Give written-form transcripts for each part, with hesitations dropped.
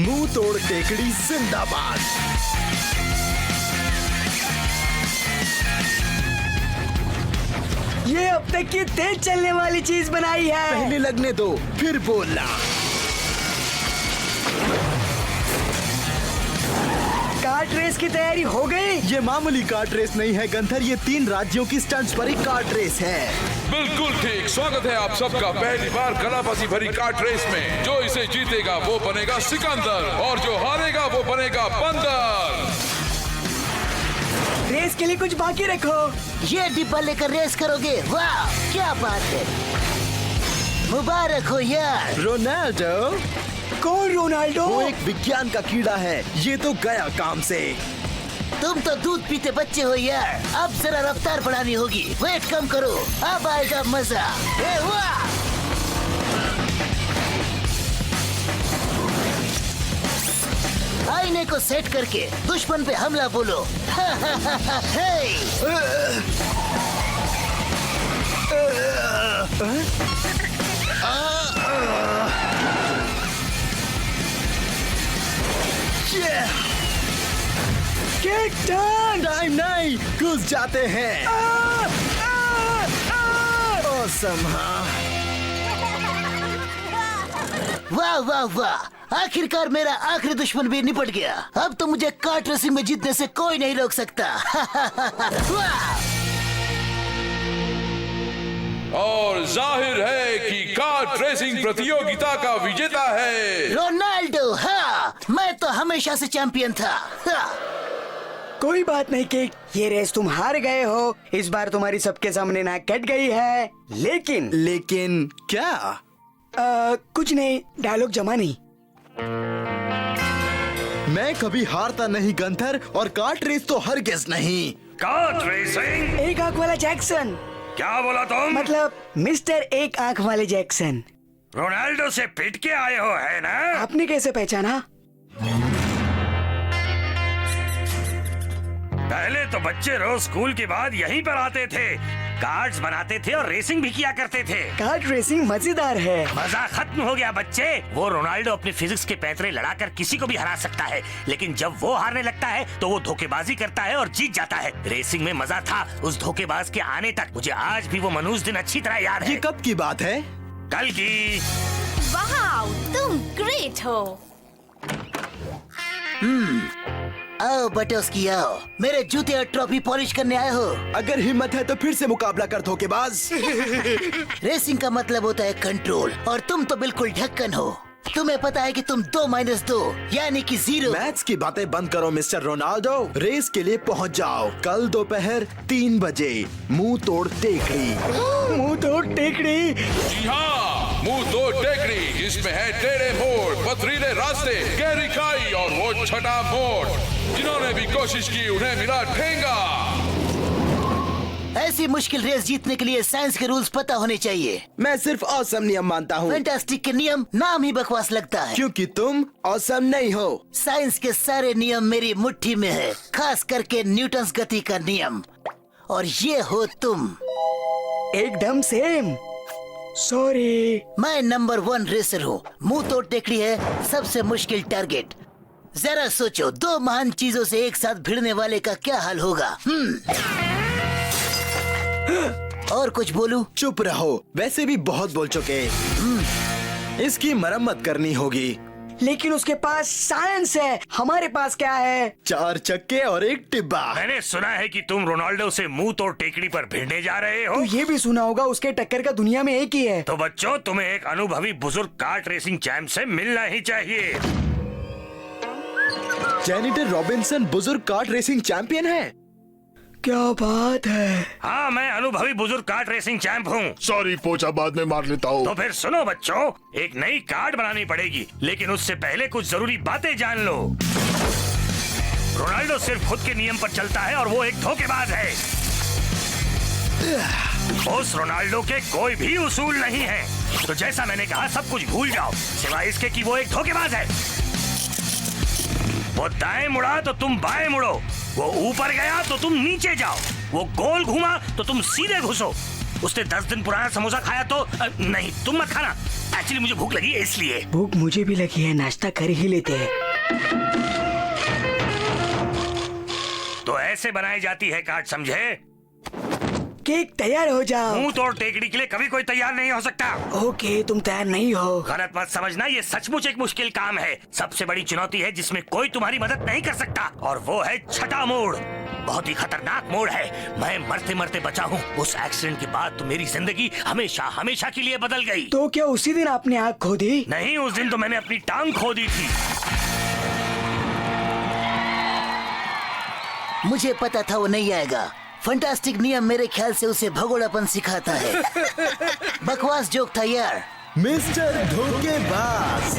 मुंह तोड़ टेकड़ी जिंदाबाद। ये अब तक की तेज चलने वाली चीज बनाई है। पहले लगने दो फिर बोलना। कार्ट रेस की तैयारी हो गई? ये मामूली कार्ट रेस नहीं है गंथर, ये 3 राज्यों की स्टंट्स भरी कार्ट रेस है। बिल्कुल ठीक। स्वागत है आप सबका पहली बार कलाबाजी भरी कार्ट रेस में। जो इसे जीतेगा वो बनेगा सिकंदर और जो हारेगा वो बनेगा बंदर। रेस के लिए कुछ बाकी रखो। ये डिब्बा लेकर रेस करोगे? वाह क्या बात है, मुबारक हो यार। रोनाल्डो? कौन रोनाल्डो? वो एक विज्ञान का कीड़ा है, ये तो गया काम से। तुम तो दूध पीते बच्चे हो यार, अब जरा रफ्तार बढ़ानी होगी। वेट कम करो, अब आएगा मजा। ए वाह! आईने को सेट करके दुश्मन पे हमला बोलो। हे! Kick turn. टाइम नहीं, घुस जाते हैं। ऑसम। वाह वाह वाह, आखिरकार मेरा आखिरी दुश्मन भी निपट गया। अब तो मुझे कार्ट रेसिंग में जीतने से कोई नहीं रोक सकता। वाह! और जाहिर है कि कार्ट रेसिंग प्रतियोगिता का विजेता है रोनाल्डो। हाँ, मैं तो हमेशा से चैंपियन था। हाँ। कोई बात नहीं किक, ये रेस तुम हार गए हो। इस बार तुम्हारी सबके सामने नाक कट गई है। लेकिन क्या? कुछ नहीं, डायलॉग जमा नहीं। मैं कभी हारता नहीं गंथर, और कार्ट रेस तो हरगिज़ नहीं। Kart racing? एक आंख वाला जैक्सन। क्या बोला तुम? मतलब मिस्टर एक आंख वाले जैक्सन। रोनाल्डो से पिट के आए हो है ना? आपने कैसे पहचाना? पहले तो बच्चे रोज स्कूल के बाद यहीं पर आते थे, कार्ड्स बनाते थे और रेसिंग भी किया करते थे। कार्ट रेसिंग मजेदार है। मजा खत्म हो गया बच्चे। वो रोनाल्डो अपने फिजिक्स के पैंतरे लड़ाकर किसी को भी हरा सकता है, लेकिन जब वो हारने लगता है तो वो धोखेबाजी करता है और जीत जाता है। रेसिंग में मजा था उस धोखेबाज के आने तक। मुझे आज भी वो मनहूस दिन अच्छी तरह याद है। ये कब की बात है? कल की। वाह, तुम ग्रेट हो। आओ बटोस्की आओ, मेरे जूते और ट्रॉफी पॉलिश करने आए हो। अगर हिम्मत है तो फिर से मुकाबला कर धोखेबाज। रेसिंग का मतलब होता है कंट्रोल, और तुम तो बिल्कुल ढक्कन हो। तुम्हें पता है कि तुम 2-2 यानी कि 0। मैथ्स की बातें बंद करो मिस्टर रोनाल्डो, रेस के लिए पहुंच जाओ कल दोपहर 3 बजे मुंह तोड़ टेकड़ी। मुंह तोड़ टेकड़ी? जी हाँ, मुंह तोड़ टेकड़ी, जिसमें है टेढ़े मोड़, पथरीले रास्ते, गहरी खाई और वो छठा मोड़। जिन्होंने भी कोशिश की उन्हें मिला ठेंगा। ऐसी मुश्किल रेस जीतने के लिए साइंस के रूल्स पता होने चाहिए। मैं सिर्फ ऑसम नियम मानता हूँ। फैंटास्टिक के नियम नाम ही बकवास लगता है। क्योंकि तुम ऑसम नहीं हो। साइंस के सारे नियम मेरी मुट्ठी में है, खास करके न्यूटन्स गति का नियम। और ये हो तुम। एकदम सेम। सॉरी। मैं नंबर 1 रेसर हूँ। मुंह तोड़ टेकड़ी है सबसे मुश्किल टारगेट। जरा सोचो, 2 महान चीजों से एक साथ भिड़ने वाले का क्या हाल होगा। और कुछ बोलूं? चुप रहो, वैसे भी बहुत बोल चुके। इसकी मरम्मत करनी होगी। लेकिन उसके पास साइंस है, हमारे पास क्या है? 4 चक्के और एक टिब्बा। मैंने सुना है कि तुम रोनाल्डो से मुंह तोड़ टेकड़ी पर भिड़ने जा रहे हो। तो ये भी सुना होगा उसके टक्कर का दुनिया में एक ही है। तो बच्चों, तुम्हें एक अनुभवी बुजुर्ग कार्ट रेसिंग चैंप से मिलना ही चाहिए। जेनिटर रॉबिन्सन बुजुर्ग कार्ट रेसिंग चैंपियन है। क्या बात है। हाँ, मैं अनुभवी बुजुर्ग कार्ट रेसिंग चैंप हूँ। सॉरी, पोछा बाद में मार लेता हूँ। तो फिर सुनो बच्चों, एक नई कार्ड बनानी पड़ेगी, लेकिन उससे पहले कुछ जरूरी बातें जान लो। रोनाल्डो सिर्फ खुद के नियम पर चलता है और वो एक धोखेबाज है। उस रोनाल्डो के कोई भी उसूल नहीं है। तो जैसा मैंने कहा, सब कुछ भूल जाओ, सिवाय इसके कि वो एक धोखेबाज है। वो दाएं मुड़ा तो तुम बाएं मुड़ो, वो ऊपर गया तो तुम नीचे जाओ, वो गोल घूमा तो तुम सीधे घुसो, उसने 10 दिन पुराना समोसा खाया तो नहीं, तुम मत खाना। एक्चुअली मुझे भूख लगी है इसलिए। भूख मुझे भी लगी है, नाश्ता कर ही लेते हैं। तो ऐसे बनाई जाती है काट, समझे? केक तैयार हो जाओ। मुंह तोड़ टेकड़ी के लिए कभी कोई तैयार नहीं हो सकता। ओके, तुम तैयार नहीं हो। गलत मत समझना, ये सचमुच एक मुश्किल काम है। सबसे बड़ी चुनौती है जिसमें कोई तुम्हारी मदद नहीं कर सकता, और वो है छठा मोड़। बहुत ही खतरनाक मोड़ है। मैं मरते मरते बचा हूँ। उस एक्सीडेंट के बाद तो मेरी जिंदगी हमेशा हमेशा के लिए बदल गई। तो क्या उसी दिन आपने आँख खो दी? नहीं, उस दिन तो मैंने अपनी टांग खो दी थी। मुझे पता था वो नहीं आएगा। फंटास्टिक नियम मेरे ख्याल से उसे भगोड़ापन सिखाता है। बकवास जोक था यार। मिस्टर धोखेबाज।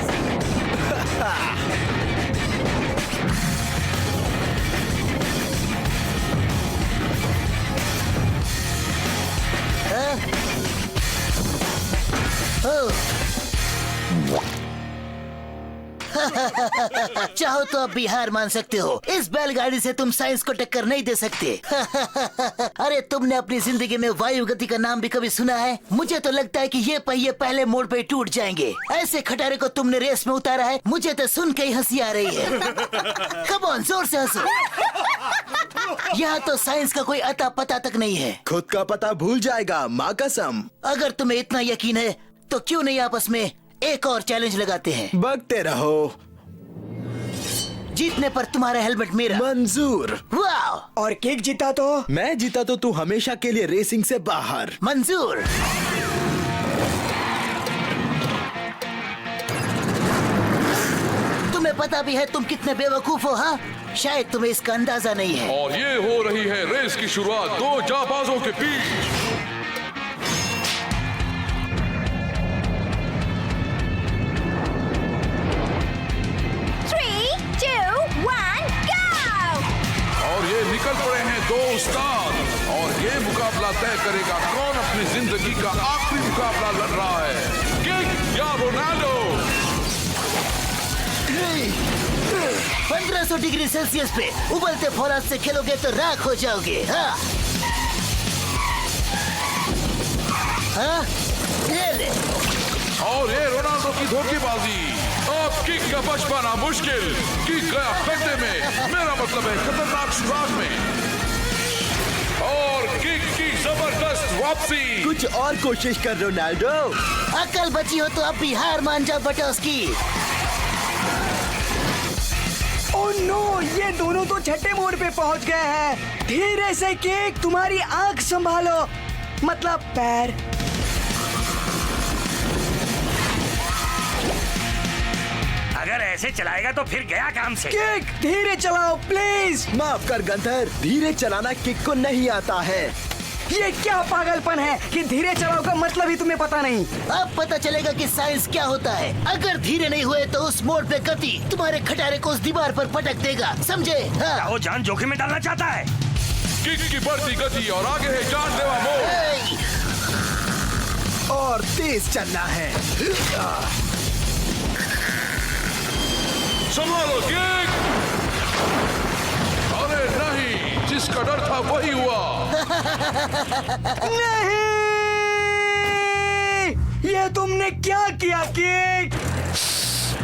चाहो तो अब भी हार मान सकते हो। इस बैलगाड़ी से तुम साइंस को टक्कर नहीं दे सकते। अरे तुमने अपनी जिंदगी में वायु गति का नाम भी कभी सुना है? मुझे तो लगता है कि ये पहिए पहले मोड़ पे टूट जाएंगे। ऐसे खटारे को तुमने रेस में उतारा है, मुझे तो सुन के ही हंसी आ रही है। कम ऑन, जोर से हंसो। यहाँ तो साइंस का कोई अता पता तक नहीं है। खुद का पता भूल जाएगा, माँ कसम। अगर तुम्हें इतना यकीन है तो क्यों नहीं आपस में एक और चैलेंज लगाते हैं? बकते रहो। जीतने पर तुम्हारा हेलमेट मेरा। मंजूर। वाह! और केक जीता तो? मैं जीता तो तू हमेशा के लिए रेसिंग से बाहर। मंजूर। तुम्हें पता भी है तुम कितने बेवकूफ हो? हाँ, शायद तुम्हें इसका अंदाजा नहीं है। और ये हो रही है रेस की शुरुआत दो जाबाजों के बीच। और ये निकल पड़े हैं दो उस्ताद, और ये मुकाबला तय करेगा कौन अपनी जिंदगी का आखिरी मुकाबला लड़ रहा है, किक या रोनाल्डो। 1500 डिग्री सेल्सियस पे उबलते फौलाद से खेलोगे तो राख हो जाओगे। हाँ, हाँ? ये ले। और ये रोनाल्डो की धोखेबाजी। अब किक का बच पाना मुश्किल। किक गया खड्डे में, मेरा मतलब है खतरनाक सुराख में। और किक की जबरदस्त वापसी। कुछ और कोशिश कर रोनाल्डो। अकल बची हो तो अब भी हार मान जाओ बटोस्की। ओह नो, ये दोनों तो छठे मोड़ पे पहुंच गए हैं। धीरे से केक, तुम्हारी आंख संभालो, मतलब पैर। अगर ऐसे चलाएगा तो फिर गया काम से। केक धीरे चलाओ प्लीज। माफ कर गंधर, धीरे चलाना किक को नहीं आता है। ये क्या पागलपन है कि धीरे चलाओ का मतलब ही तुम्हें पता नहीं। अब पता चलेगा कि साइंस क्या होता है। अगर धीरे नहीं हुए तो उस मोड़ पे गति तुम्हारे खटारे को उस दीवार पर पटक देगा, समझे? हाँ। वो जान जोखिम में डालना चाहता है। किक की बढ़ती गति और आगे है जानलेवा मोड़। ए, और तेज चलना है। संभालो किक। अरे नहीं, जिसका डर था वही हुआ। नहीं, ये तुमने क्या किया केक?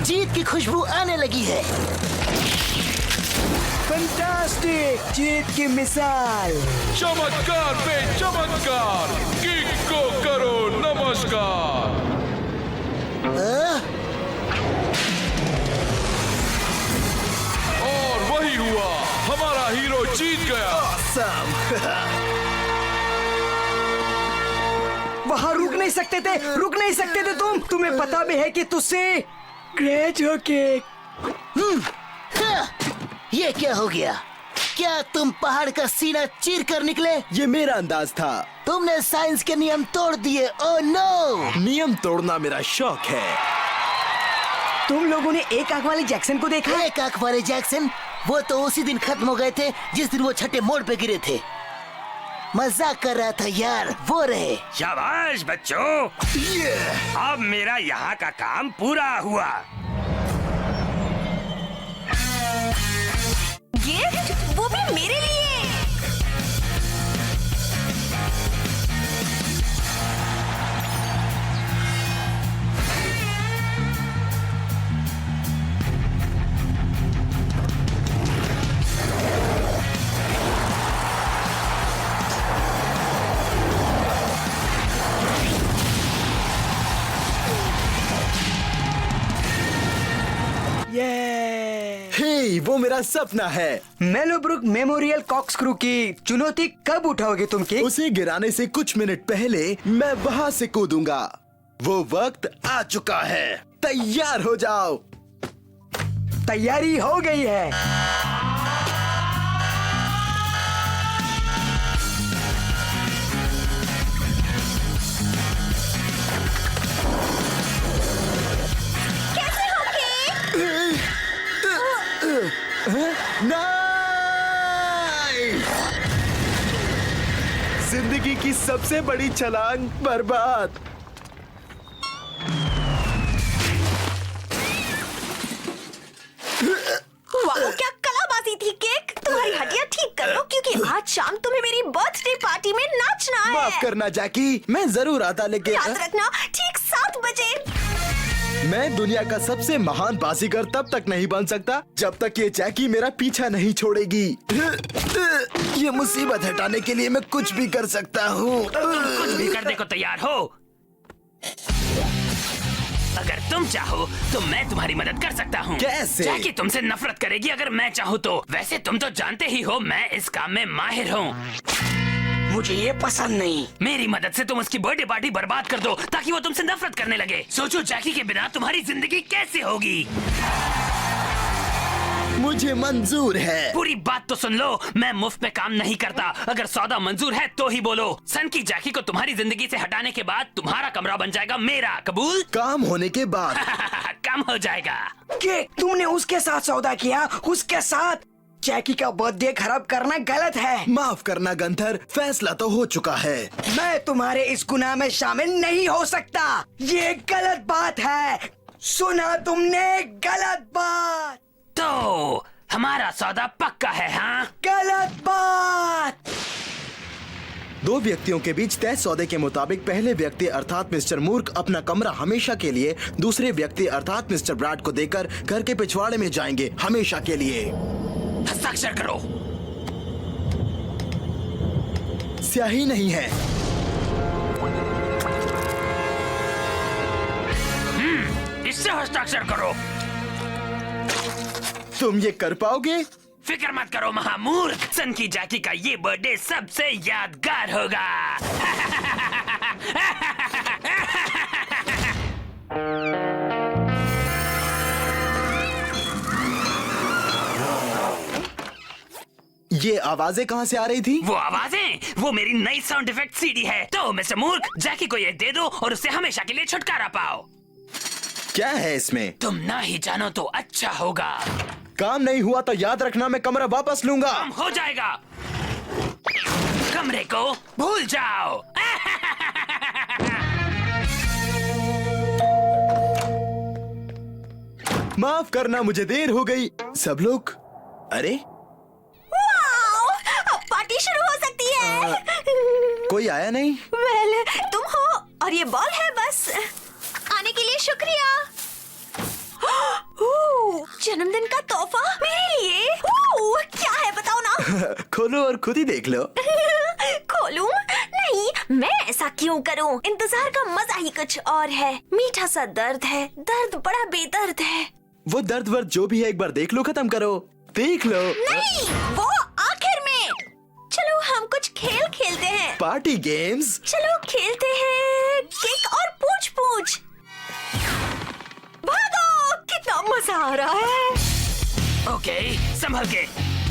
जीत की खुशबू आने लगी है। फंटास्टिक, जीत की मिसाल। चमत्कार पे चमत्कार। किक को करो नमस्कार। और वही हुआ, हमारा हीरो जीत गया। वहाँ रुक नहीं सकते थे, रुक नहीं सकते थे तुम। तुम्हें पता भी है कि तुझसे ग्रेट हो केक। हाँ, ये क्या हो गया? क्या तुम पहाड़ का सीना चीर कर निकले? ये मेरा अंदाज था। तुमने साइंस के नियम तोड़ दिए। Oh no! नियम तोड़ना मेरा शौक है। तुम लोगों ने एक आंख वाले जैक्सन को देखा? एक आंख वाले जैक्सन? वो तो उसी दिन खत्म हो गए थे जिस दिन वो छठे मोड़ पे गिरे थे। मजाक कर रहा था यार, वो रहे। शाबाश बच्चों, अब मेरा यहाँ का काम पूरा हुआ। गिफ्ट, वो भी मेरे लिए। हे, वो मेरा सपना है। मेलोब्रुक मेमोरियल कॉर्कस्क्रू की चुनौती कब उठाओगे तुम किक? उसे गिराने से कुछ मिनट पहले मैं वहाँ से कूदूंगा। वो वक्त आ चुका है, तैयार हो जाओ। तैयारी हो गई है। नाइस! जिंदगी की सबसे बड़ी छलांग बर्बाद। वाह, क्या कलाबाजी थी केक। तुम्हारी हड्डियाँ ठीक कर लो क्योंकि आज शाम तुम्हें मेरी बर्थडे पार्टी में नाचना है। माफ करना जैकी, मैं जरूर आता, लेकिन याद रखना ठीक 7 बजे। मैं दुनिया का सबसे महान बाजीगर तब तक नहीं बन सकता जब तक ये जैकी मेरा पीछा नहीं छोड़ेगी। ये मुसीबत हटाने के लिए मैं कुछ भी कर सकता हूँ। कुछ भी करने को तैयार हो। अगर तुम चाहो तो मैं तुम्हारी मदद कर सकता हूँ। कैसे? जैकी तुमसे नफरत करेगी अगर मैं चाहूँ तो। वैसे तुम तो जानते ही हो मैं इस काम में माहिर हूँ। मुझे ये पसंद नहीं। मेरी मदद से तुम उसकी बर्थडे पार्टी बर्बाद कर दो ताकि वो तुमसे नफरत करने लगे। सोचो जैकी के बिना तुम्हारी जिंदगी कैसे होगी। मुझे मंजूर है। पूरी बात तो सुन लो, मैं मुफ्त में काम नहीं करता। अगर सौदा मंजूर है तो ही बोलो। सन की जैकी को तुम्हारी जिंदगी से हटाने के बाद तुम्हारा कमरा बन जाएगा मेरा। कबूल? काम होने के बाद काम हो जाएगा। केक, तुमने उसके साथ सौदा किया, उसके साथ। जैकी का बर्थडे खराब करना गलत है। माफ करना गंथर, फैसला तो हो चुका है। मैं तुम्हारे इस गुनाह में शामिल नहीं हो सकता। ये गलत बात है। सुना तुमने? गलत बात। तो हमारा सौदा पक्का है? हाँ, गलत बात। दो व्यक्तियों के बीच तय सौदे के मुताबिक पहले व्यक्ति अर्थात मिस्टर मूर्ख अपना कमरा हमेशा के लिए दूसरे व्यक्ति अर्थात मिस्टर ब्रैड को देकर घर के पिछवाड़े में जाएंगे हमेशा के लिए। हस्ताक्षर करो। स्याही नहीं है। इससे हस्ताक्षर करो। तुम ये कर पाओगे? फिक्र मत करो महामूर्ख। सन की जैकी का ये बर्थडे सबसे यादगार होगा। ये आवाजें कहाँ से आ रही थी? वो आवाजें, वो मेरी नई साउंड इफेक्ट सीडी है। तो मिस्टर मूर्ख, जैकी को ये दे दो और उससे हमेशा के लिए छुटकारा पाओ। क्या है इसमें? तुम ना ही जानो तो अच्छा होगा। काम नहीं हुआ तो याद रखना, मैं कमरा वापस लूंगा। काम हो जाएगा। कमरे को भूल जाओ। माफ करना, मुझे देर हो गई। सब लोग, अरे वाओ, अब पार्टी शुरू हो सकती है। कोई आया नहीं? वेल, तुम हो और ये बॉल है बस। आने के लिए शुक्रिया। जन्मदिन का तोहफा मेरे लिए। क्या है बताओ ना। खोलो और खुद ही देख लो। खोलूं? नहीं, मैं ऐसा क्यों करूं? इंतजार का मजा ही कुछ और है। मीठा सा दर्द है, दर्द बड़ा बेदर्द है। वो दर्द वर्द जो भी है एक बार देख लो, खत्म करो। देख लो। नहीं, वो आखिर में। चलो हम कुछ खेल खेलते हैं। Party games. चलो खेलते हैं किक और पूछ पूछ। भागो, कितना मजा आ रहा है। ओके, संभल के।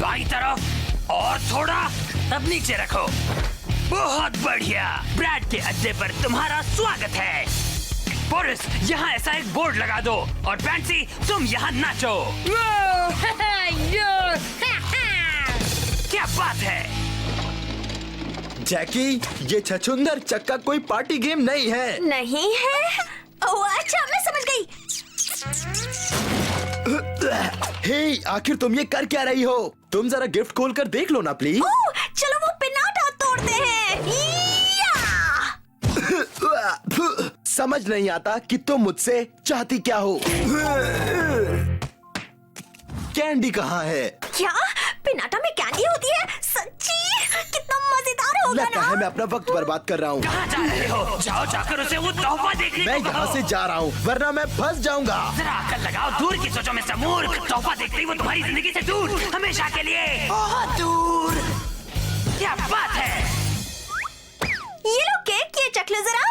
बाई तरफ और थोड़ा। अब नीचे रखो। बहुत बढ़िया। ब्रैड के अड्डे पर तुम्हारा स्वागत है। बोरिस, यहाँ ऐसा एक बोर्ड लगा दो और पैंसी तुम यहाँ नाचो। क्या बात है? जैकी, ये छछुंदर चक्का कोई पार्टी गेम नहीं है। नहीं है? ओह अच्छा, मैं समझ गई। हे, आखिर तुम ये कर क्या रही हो? तुम जरा गिफ्ट खोल कर देख लो ना प्लीज। ओह, चलो वो पिनाटा तोड़ते हैं। समझ नहीं आता कि तुम मुझसे चाहती क्या हो। कैंडी कहाँ है? क्या पिनाटा में कैंडी होती है? सच्ची? कितना मजेदार होगा लगता ना? है मैं अपना वक्त बर्बाद कर रहा हूँ। कहाँ जा रहे हो? जाओ जाकर उसे वो तोहफा देखने मैं को यहाँ कहो। से जा रहा हूँ वरना मैं फंस जाऊंगा। जरा अकल लगाओ, दूर की सोचो मिस्टर मूर्ख। तोहफा देखते ही वो तुम्हारी जिंदगी से दूर, हमेशा के लिए बहुत दूर। क्या बात है? ये लो केक, ये चख लो जरा।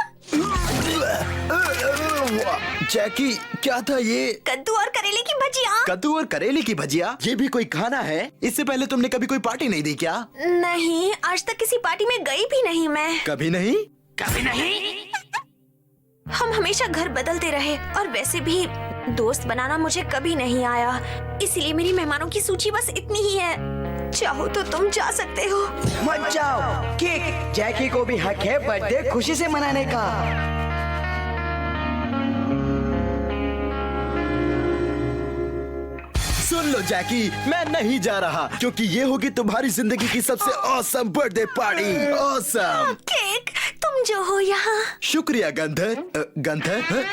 जैकी क्या था ये? कद्दू और करेले की भजिया। कद्दू और करेले की भजिया? ये भी कोई खाना है? इससे पहले तुमने कभी कोई पार्टी नहीं दी क्या? नहीं, आज तक किसी पार्टी में गई भी नहीं मैं। कभी नहीं? कभी नहीं? हम हमेशा घर बदलते रहे और वैसे भी दोस्त बनाना मुझे कभी नहीं आया, इसलिए मेरी मेहमानों की सूची बस इतनी ही है। चाहो तो तुम जा सकते हो। मत जाओ केक, जैकी को भी हक है बर्थडे खुशी से मनाने का। सुन लो जैकी, मैं नहीं जा रहा क्योंकि ये होगी तुम्हारी जिंदगी की सबसे awesome birthday party. Awesome. Cake, तुम जो हो यहाँ। शुक्रिया गंधर। गंधर हाँ?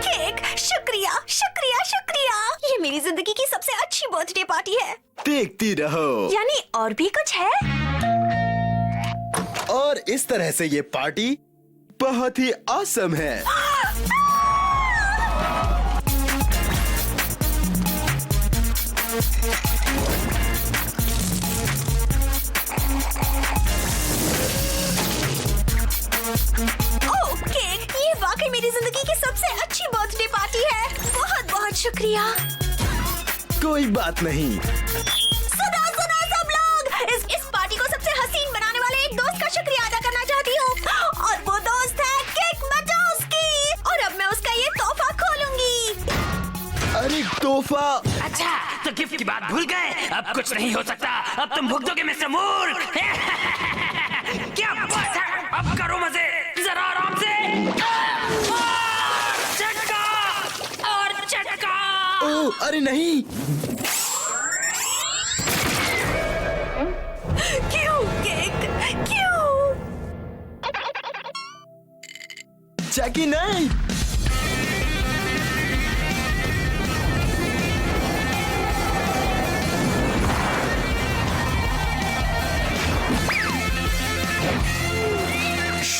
केक, शुक्रिया शुक्रिया शुक्रिया। ये मेरी जिंदगी की सबसे अच्छी बर्थडे पार्टी है। देखती रहो। यानी और भी कुछ है? और इस तरह से ये पार्टी बहुत ही ऑसम है। ओह केक, ये वाकई मेरी जिंदगी की सबसे अच्छी बर्थडे पार्टी है। बहुत बहुत शुक्रिया। कोई बात नहीं। सुनो सुनो सब लोग, इस पार्टी को सबसे हसीन बनाने वाले एक दोस्त का शुक्रिया अदा करना चाहती हूँ और वो दोस्त है केक मटोस्की। और अब मैं उसका ये तोहफा खोलूंगी। अरे तोहफा। अच्छा, तो गिफ्ट की बात भूल गए। अब कुछ नहीं हो सकता, अब तुम भुगतोगे मिस्टर मूर्ख। क्या बात है? अब करो मजे, जरा आराम से। और झटका और झटका। ओह अरे नहीं। क्यों केक, क्यों? जैकी नहीं।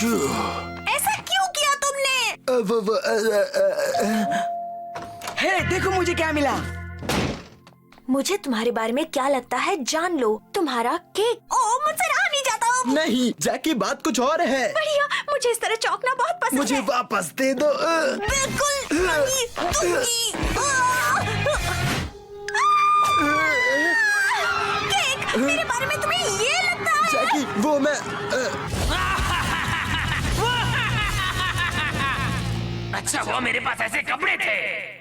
ऐसा क्यों किया तुमने? हे देखो मुझे क्या मिला। मुझे तुम्हारे बारे में क्या लगता है जान लो। तुम्हारा केक। ओह मुझसे रहा नहीं जाता। नहीं जैकी, बात कुछ और है। बढ़िया, मुझे इस तरह चौंकना बहुत पसंद मुझे है। वापस दे दो। बिल्कुल नहीं दूंगी। केक, मेरे बारे में तुम्हें ये लगता है? जैकी वो मैं अच्छा हुआ मेरे पास ऐसे कपड़े थे।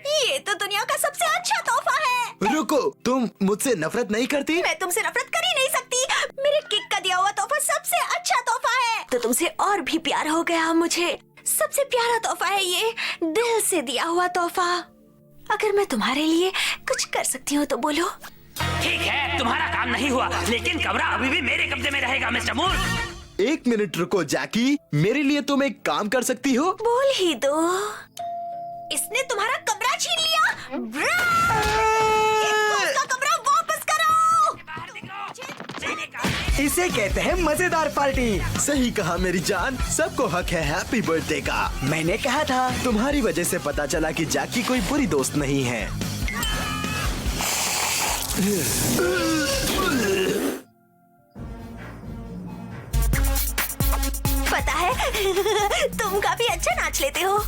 ये तो दुनिया का सबसे अच्छा तोहफा है। रुको, तुम मुझसे नफरत नहीं करती? मैं तुमसे नफरत कर ही नहीं सकती। मेरे केक का दिया हुआ तोहफा सबसे अच्छा तोहफा है। तो तुमसे और भी प्यार हो गया मुझे। सबसे प्यारा तोहफा है ये, दिल से दिया हुआ तोहफा। अगर मैं तुम्हारे लिए कुछ कर सकती हूँ तो बोलो। ठीक है, तुम्हारा काम नहीं हुआ, लेकिन कमरा अभी भी मेरे कब्जे में रहेगा मिस्टर मूर्ख। एक मिनट रुको जैकी, मेरे लिए तुम एक काम कर सकती हो? बोल ही दो। इसने तुम्हारा कमरा छीन लिया। उसका कमरा वापस करो। इसे कहते हैं मजेदार पार्टी। सही कहा मेरी जान, सबको हक है हैप्पी बर्थडे का। मैंने कहा था। तुम्हारी वजह से पता चला कि जैकी कोई बुरी दोस्त नहीं है। पता है तुम काफी अच्छा नाच लेते हो।